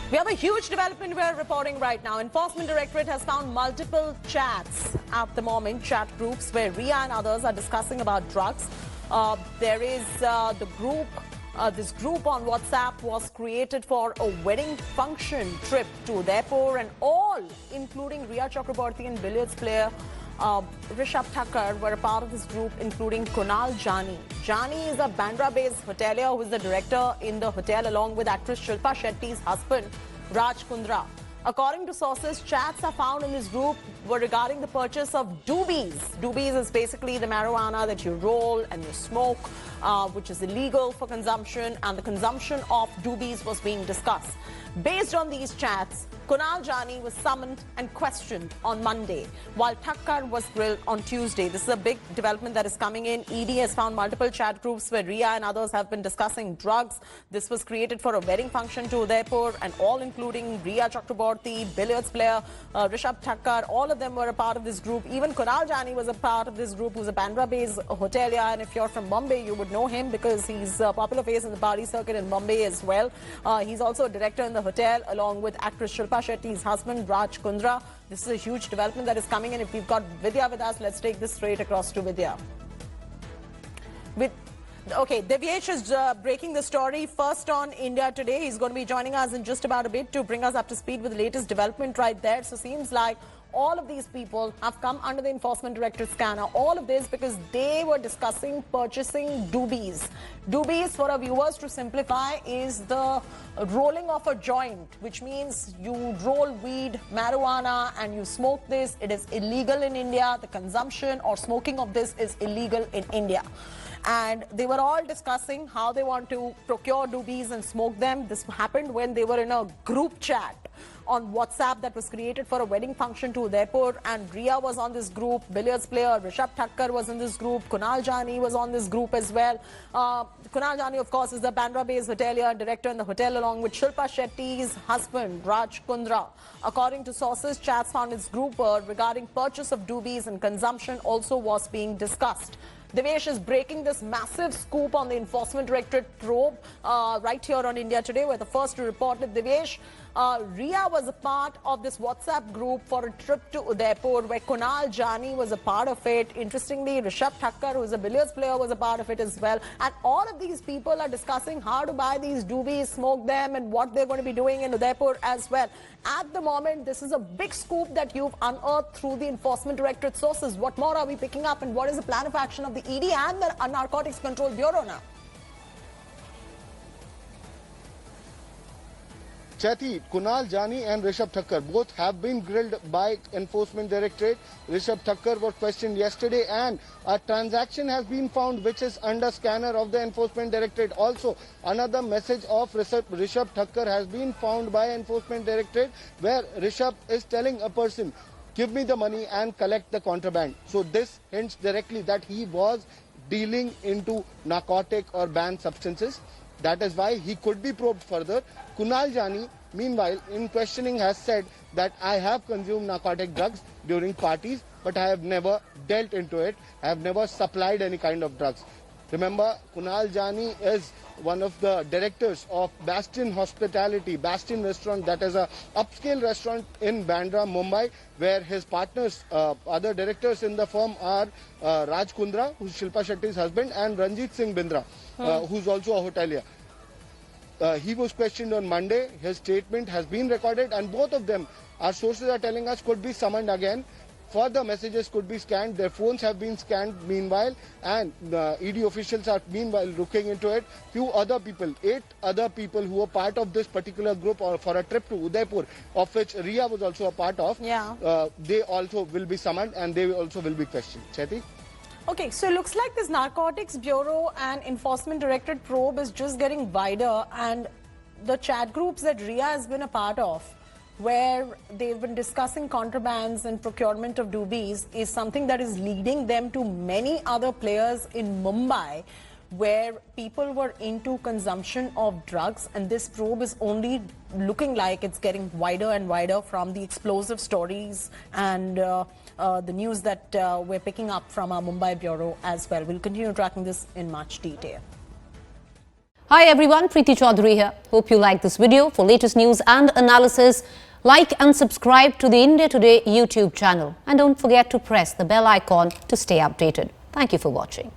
We have a huge development we're reporting right now. Enforcement Directorate has found multiple chats at the moment, chat groups where Ria and others are discussing about drugs. There is the group, this group on WhatsApp was created for a wedding function trip to Udaipur, and all, including Ria Chakraborty and billiards player Rishabh Thakkar, were a part of this group, including Kunal Jani. Jani is a Bandra-based hotelier who is the director in the hotel, along with actress Shilpa Shetty's husband, Raj Kundra. According to sources, chats are found in this group were regarding the purchase of doobies. Doobies is basically the marijuana that you roll and you smoke, which is illegal for consumption, and the consumption of doobies was being discussed. Based on these chats, Kunal Jani was summoned and questioned on Monday, while Thakkar was grilled on Tuesday. This is a big development that is coming in. ED has found multiple chat groups where Ria and others have been discussing drugs. This was created for a wedding function to Udaipur, and all including Ria Chakraborty, billiards player Rishabh Thakkar, all of them were a part of this group. Even Kunal Jani was a part of this group, who's a Bandra-based hotelier, and if you're from Bombay, you would know him because he's a popular face in the party circuit in Bombay as well. He's also a director in the hotel, along with actress Shilpa Shetty's husband, Raj Kundra. This is a huge development that is coming in. If we've got Vidya with us, let's take this straight across to Vidya. Okay, Devyesh is breaking the story first on India Today. He's going to be joining us in just about a bit to bring us up to speed with the latest development right there. So seems like all of these people have come under the Enforcement Directorate scanner. All of this because they were discussing purchasing doobies. Doobies, for our viewers to simplify, is the rolling of a joint, which means you roll weed, marijuana, and you smoke this. It is illegal in India. The consumption or smoking of this is illegal in India. And they were all discussing how they want to procure doobies and smoke them. This happened when they were in a group chat on WhatsApp that was created for a wedding function to Udaipur, and Ria was on this group, billiards player Rishabh Thakkar was in this group, Kunal Jani was on this group as well. Kunal Jani, of course, is the Bandra-based hotelier and director in the hotel, along with Shilpa Shetty's husband, Raj Kundra. According to sources, chats found in this group regarding purchase of doobies and consumption also was being discussed. Devesh is breaking this massive scoop on the Enforcement Directorate probe right here on India Today. We're the first to report it. Devesh, Ria was a part of this WhatsApp group for a trip to Udaipur where Kunal Jani was a part of it. Interestingly, Rishabh Thakkar, who is a billiards player, was a part of it as well. And all of these people are discussing how to buy these doobies, smoke them, and what they're going to be doing in Udaipur as well. At the moment, this is a big scoop that you've unearthed through the Enforcement Directorate sources. What more are we picking up, and what is the plan of action of the ED and the Narcotics Control Bureau now? Chathi, Kunal Jani and Rishabh Thakkar both have been grilled by Enforcement Directorate. Rishabh Thakkar was questioned yesterday, and a transaction has been found which is under scanner of the Enforcement Directorate. Also, another message of Rishabh Thakkar has been found by Enforcement Directorate, where Rishabh is telling a person, give me the money and collect the contraband. So this hints directly that he was dealing into narcotic or banned substances. That is why he could be probed further. Kunal Jani, meanwhile, in questioning has said that I have consumed narcotic drugs during parties, but I have never dealt into it. I have never supplied any kind of drugs. Remember, Kunal Jani is one of the directors of Bastion Hospitality, Bastion Restaurant, that is a upscale restaurant in Bandra, Mumbai, where his partners, other directors in the firm are Raj Kundra, who's Shilpa Shetty's husband, and Ranjit Singh Bindra, who's also a hotelier. He was questioned on Monday. His statement has been recorded, and both of them, our sources are telling us, could be summoned again. Further messages could be scanned. Their phones have been scanned meanwhile, and the ED officials are meanwhile looking into it. Few other people, 8 other people who were part of this particular group or for a trip to Udaipur, of which Ria was also a part of, they also will be summoned and they also will be questioned. Chathi? Okay, so it looks like this Narcotics Bureau and Enforcement Directorate probe is just getting wider, and the chat groups that Ria has been a part of, where they've been discussing contrabands and procurement of doobies, is something that is leading them to many other players in Mumbai where people were into consumption of drugs, and this probe is only looking like it's getting wider and wider from the explosive stories and the news that we're picking up from our Mumbai Bureau as well. We'll continue tracking this in much detail. Hi everyone, Preeti Chaudhary here. Hope you like this video. For latest news and analysis, like and subscribe to the India Today YouTube channel. And don't forget to press the bell icon to stay updated. Thank you for watching.